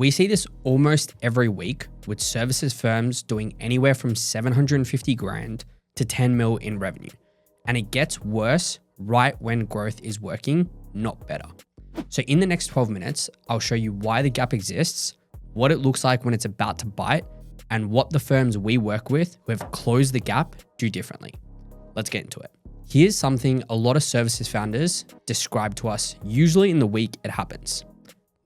We see this almost every week with services firms doing anywhere from 750 grand to 10 mil in revenue. And it gets worse right when growth is working, not better. So in the next 12 minutes, I'll show you why the gap exists, what it looks like when it's about to bite, and what the firms we work with who have closed the gap do differently. Let's get into it. Here's something a lot of services founders describe to us, usually in the week it happens.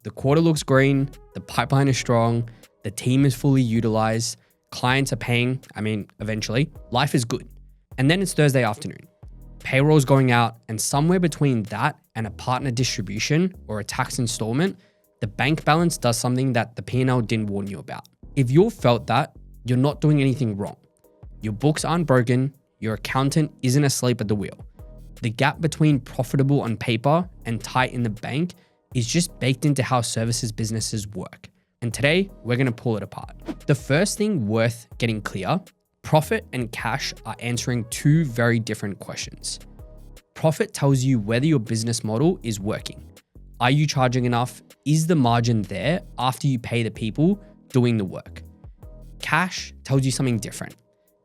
The quarter looks green, the pipeline is strong, the team is fully utilized, clients are paying, eventually, life is good. And then it's Thursday afternoon. Payroll's going out, and somewhere between that and a partner distribution or a tax installment, the bank balance does something that the P&L didn't warn you about. If you've felt that, you're not doing anything wrong. Your books aren't broken, your accountant isn't asleep at the wheel. The gap between profitable on paper and tight in the bank is just baked into how services businesses work. And today, we're gonna pull it apart. The first thing worth getting clear, profit and cash are answering two very different questions. Profit tells you whether your business model is working. Are you charging enough? Is the margin there after you pay the people doing the work? Cash tells you something different.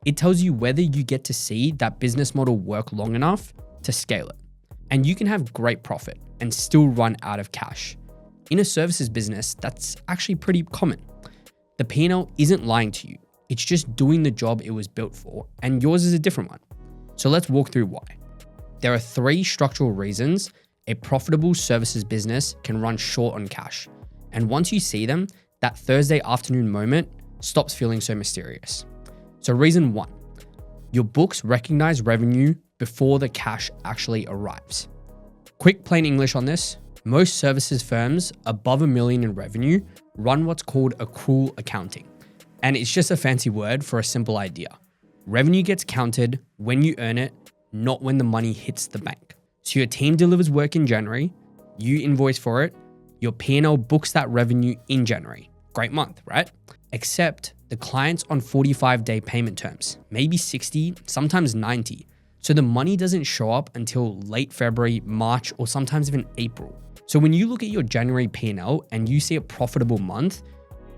It tells you whether you get to see that business model work long enough to scale it. And you can have great profit and still run out of cash. In a services business, that's actually pretty common. The P&L isn't lying to you. It's just doing the job it was built for, and yours is a different one. So let's walk through why. There are three structural reasons a profitable services business can run short on cash. And once you see them, that Thursday afternoon moment stops feeling so mysterious. So reason one, your books recognize revenue before the cash actually arrives. Quick plain English on this, most services firms above $1 million in revenue run what's called accrual accounting. And it's just a fancy word for a simple idea. Revenue gets counted when you earn it, not when the money hits the bank. So your team delivers work in January, you invoice for it, your P&L books that revenue in January. Great month, right? Except the client's on 45-day payment terms, maybe 60, sometimes 90. So the money doesn't show up until late February, March, or sometimes even April. So when you look at your January P&L and you see a profitable month,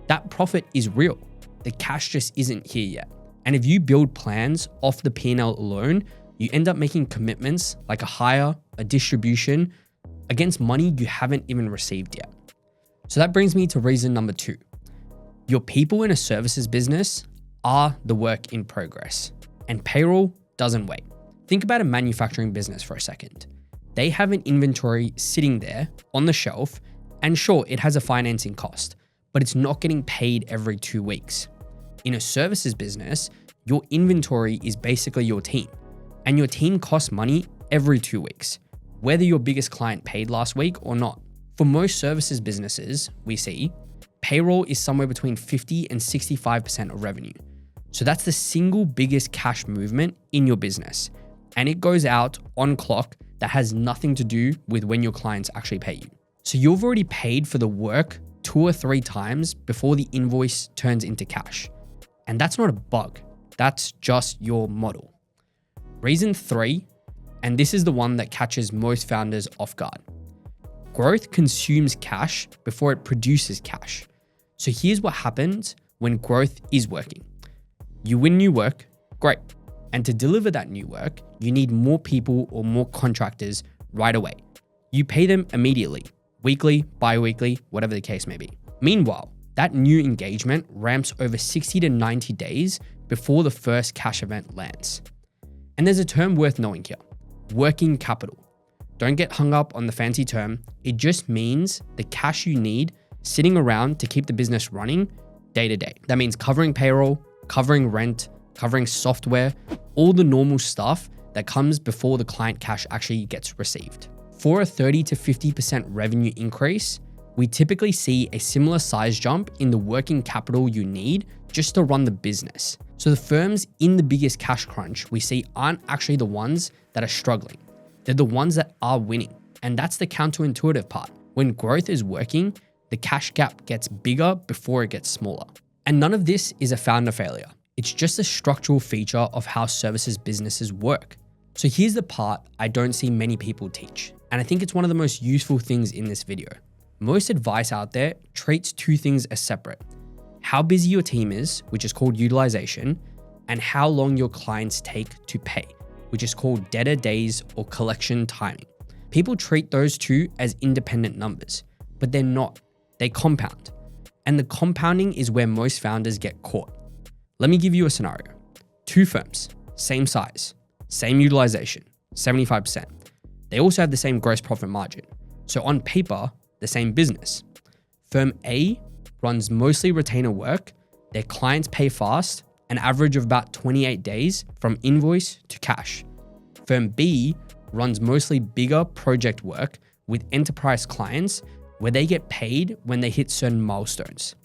that profit is real. The cash just isn't here yet. And if you build plans off the P&L alone, you end up making commitments like a hire, a distribution against money you haven't even received yet. So that brings me to reason number two. Your people in a services business are the work in progress, and payroll doesn't wait. Think about a manufacturing business for a second. They have an inventory sitting there on the shelf, and sure, it has a financing cost, but it's not getting paid every 2 weeks. In a services business, your inventory is basically your team, and your team costs money every 2 weeks, whether your biggest client paid last week or not. For most services businesses we see, payroll is somewhere between 50 and 65% of revenue. So that's the single biggest cash movement in your business. And it goes out on clock that has nothing to do with when your clients actually pay you. So you've already paid for the work 2 or 3 times before the invoice turns into cash. And that's not a bug. That's just your model. Reason 3, and this is the one that catches most founders off guard. Growth consumes cash before it produces cash. So here's what happens when growth is working. You win new work, great. And to deliver that new work, you need more people or more contractors right away. You pay them immediately, weekly, bi-weekly, whatever the case may be. Meanwhile, that new engagement ramps over 60 to 90 days before the first cash event lands. And there's a term worth knowing here, working capital. Don't get hung up on the fancy term. It just means the cash you need sitting around to keep the business running day to day. That means covering payroll, covering rent, covering software, all the normal stuff that comes before the client cash actually gets received. For a 30 to 50% revenue increase, we typically see a similar size jump in the working capital you need just to run the business. So the firms in the biggest cash crunch we see aren't actually the ones that are struggling. They're the ones that are winning. And that's the counterintuitive part. When growth is working, the cash gap gets bigger before it gets smaller. And none of this is a founder failure. It's just a structural feature of how services businesses work. So here's the part I don't see many people teach. And I think it's one of the most useful things in this video. Most advice out there treats two things as separate: how busy your team is, which is called utilization, and how long your clients take to pay, which is called debtor days or collection timing. People treat those two as independent numbers, but they're not. They compound. And the compounding is where most founders get caught. Let me give you a scenario. Two firms, same size, same utilization, 75%. They also have the same gross profit margin. So on paper, the same business. Firm A runs mostly retainer work. Their clients pay fast, an average of about 28 days from invoice to cash. Firm B runs mostly bigger project work with enterprise clients where they get paid when they hit certain milestones.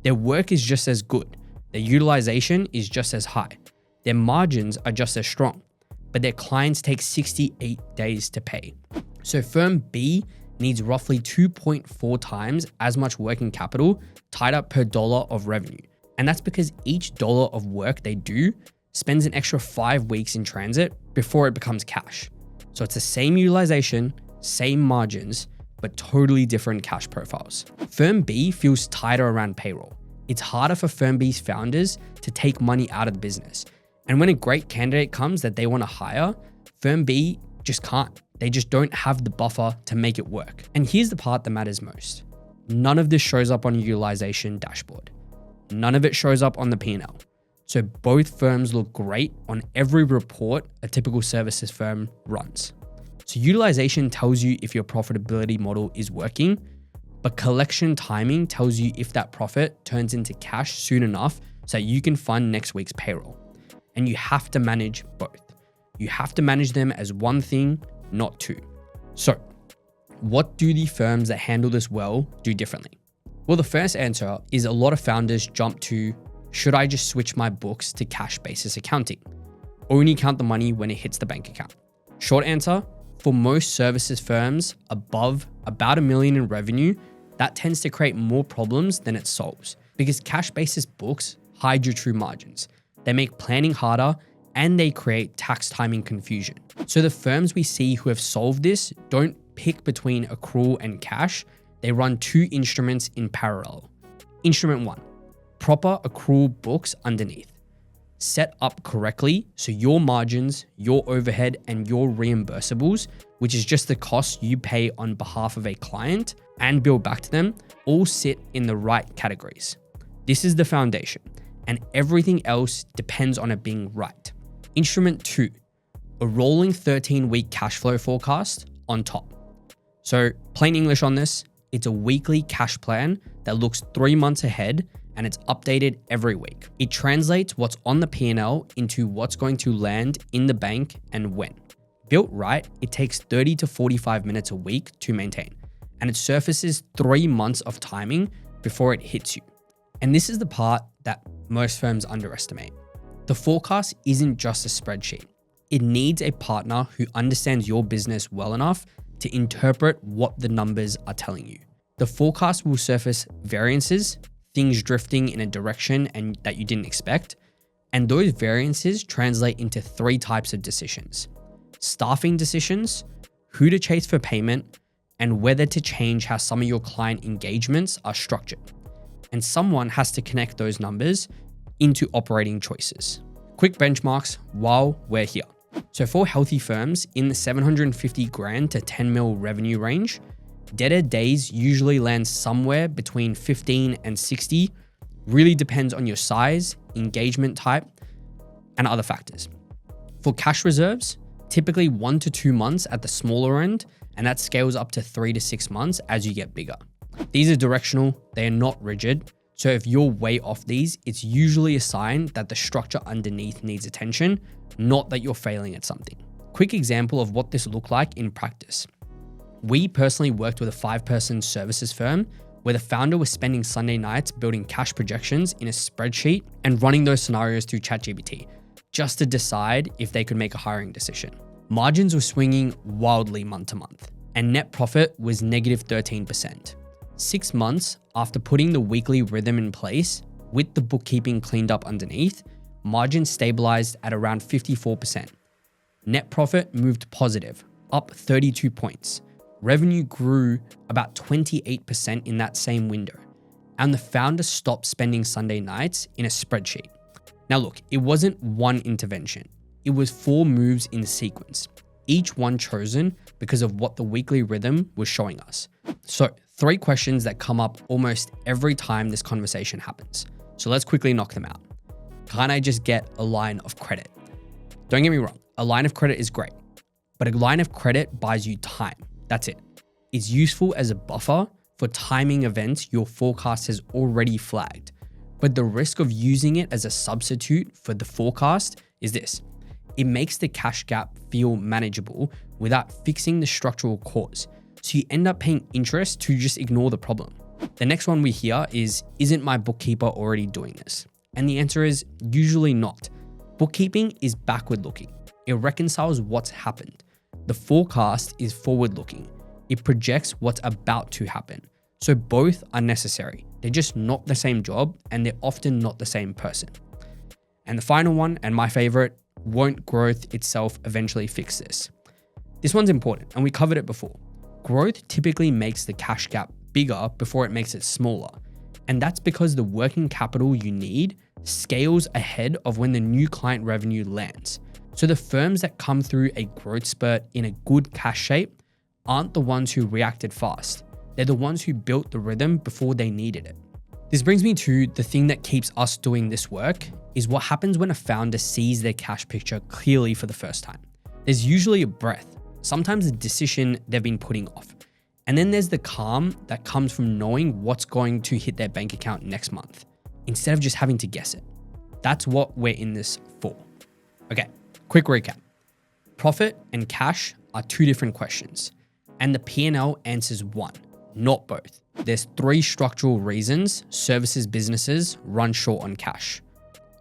Their work is just as good. Their utilization is just as high. Their margins are just as strong, but their clients take 68 days to pay. So firm B needs roughly 2.4 times as much working capital tied up per dollar of revenue. And that's because each dollar of work they do spends an extra 5 weeks in transit before it becomes cash. So it's the same utilization, same margins, but totally different cash profiles. Firm B feels tighter around payroll. It's harder for Firm B's founders to take money out of the business. And when a great candidate comes that they want to hire, Firm B just can't. They just don't have the buffer to make it work. And here's the part that matters most. None of this shows up on your utilization dashboard. None of it shows up on the P&L. So both firms look great on every report a typical services firm runs. So utilization tells you if your profitability model is working, but collection timing tells you if that profit turns into cash soon enough so that you can fund next week's payroll. And you have to manage both. You have to manage them as one thing, not two. So what do the firms that handle this well do differently? Well, the first answer is a lot of founders jump to, should I just switch my books to cash basis accounting? Only count the money when it hits the bank account. Short answer, for most services firms above about $1 million in revenue, that tends to create more problems than it solves because cash basis books hide your true margins. They make planning harder and they create tax timing confusion. So the firms we see who have solved this don't pick between accrual and cash. They run two instruments in parallel. Instrument 1, proper accrual books underneath. Set up correctly so your margins, your overhead, and your reimbursables, which is just the cost you pay on behalf of a client and bill back to them, all sit in the right categories. This is the foundation, and everything else depends on it being right. Instrument 2, a rolling 13-week cash flow forecast on top. So plain English on this, it's a weekly cash plan that looks 3 months ahead and it's updated every week. It translates what's on the P&L into what's going to land in the bank and when. Built right, it takes 30 to 45 minutes a week to maintain, and it surfaces 3 months of timing before it hits you. And this is the part that most firms underestimate. The forecast isn't just a spreadsheet. It needs a partner who understands your business well enough to interpret what the numbers are telling you. The forecast will surface variances, things drifting in a direction and that you didn't expect, and those variances translate into 3 types of decisions: staffing decisions, who to chase for payment, and whether to change how some of your client engagements are structured. And someone has to connect those numbers into operating choices. Quick benchmarks while we're here. So for healthy firms in the 750 grand to 10 mil revenue range, debtor days usually land somewhere between 15 and 60, really depends on your size, engagement type, and other factors. For cash reserves, typically 1 to 2 months at the smaller end, and that scales up to 3 to 6 months as you get bigger. These are directional, they are not rigid. So if you're way off these, it's usually a sign that the structure underneath needs attention, not that you're failing at something. Quick example of what this looked like in practice. We personally worked with a 5-person services firm where the founder was spending Sunday nights building cash projections in a spreadsheet and running those scenarios through ChatGPT just to decide if they could make a hiring decision. Margins were swinging wildly month to month, and net profit was negative 13%. 6 months after putting the weekly rhythm in place with the bookkeeping cleaned up underneath, margins stabilized at around 54%. Net profit moved positive, up 32 points. Revenue grew about 28% in that same window, and the founder stopped spending Sunday nights in a spreadsheet. Now look, it wasn't one intervention. It was 4 moves in sequence, each one chosen because of what the weekly rhythm was showing us. So 3 questions that come up almost every time this conversation happens. So let's quickly knock them out. Can't I just get a line of credit? Don't get me wrong, a line of credit is great, but a line of credit buys you time. That's it. It's useful as a buffer for timing events your forecast has already flagged. But the risk of using it as a substitute for the forecast is this. It makes the cash gap feel manageable without fixing the structural cause. So you end up paying interest to just ignore the problem. The next one we hear is, isn't my bookkeeper already doing this? And the answer is usually not. Bookkeeping is backward looking. It reconciles what's happened. The forecast is forward looking. It projects what's about to happen. So both are necessary. They're just not the same job, and they're often not the same person. And the final one, and my favorite, won't growth itself eventually fix this? This one's important, and we covered it before. Growth typically makes the cash gap bigger before it makes it smaller. And that's because the working capital you need scales ahead of when the new client revenue lands. So the firms that come through a growth spurt in a good cash shape aren't the ones who reacted fast. They're the ones who built the rhythm before they needed it. This brings me to the thing that keeps us doing this work is what happens when a founder sees their cash picture clearly for the first time. There's usually a breath, sometimes a decision they've been putting off. And then there's the calm that comes from knowing what's going to hit their bank account next month, instead of just having to guess it. That's what we're in this for. Okay, quick recap. Profit and cash are 2 different questions, and the P&L answers one, not both. There's 3 structural reasons services businesses run short on cash: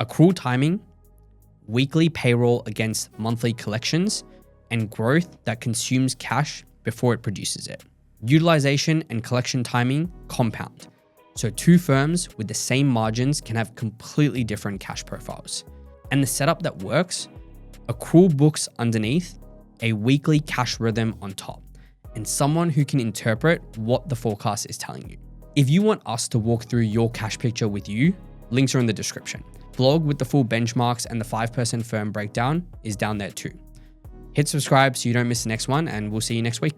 accrual timing, weekly payroll against monthly collections, and growth that consumes cash before it produces it. Utilization and collection timing compound. So 2 firms with the same margins can have completely different cash profiles. And the setup that works: accrual books underneath, a weekly cash rhythm on top, and someone who can interpret what the forecast is telling you. If you want us to walk through your cash picture with you, links are in the description. Blog with the full benchmarks and the 5-person firm breakdown is down there too. Hit subscribe so you don't miss the next one, and we'll see you next week.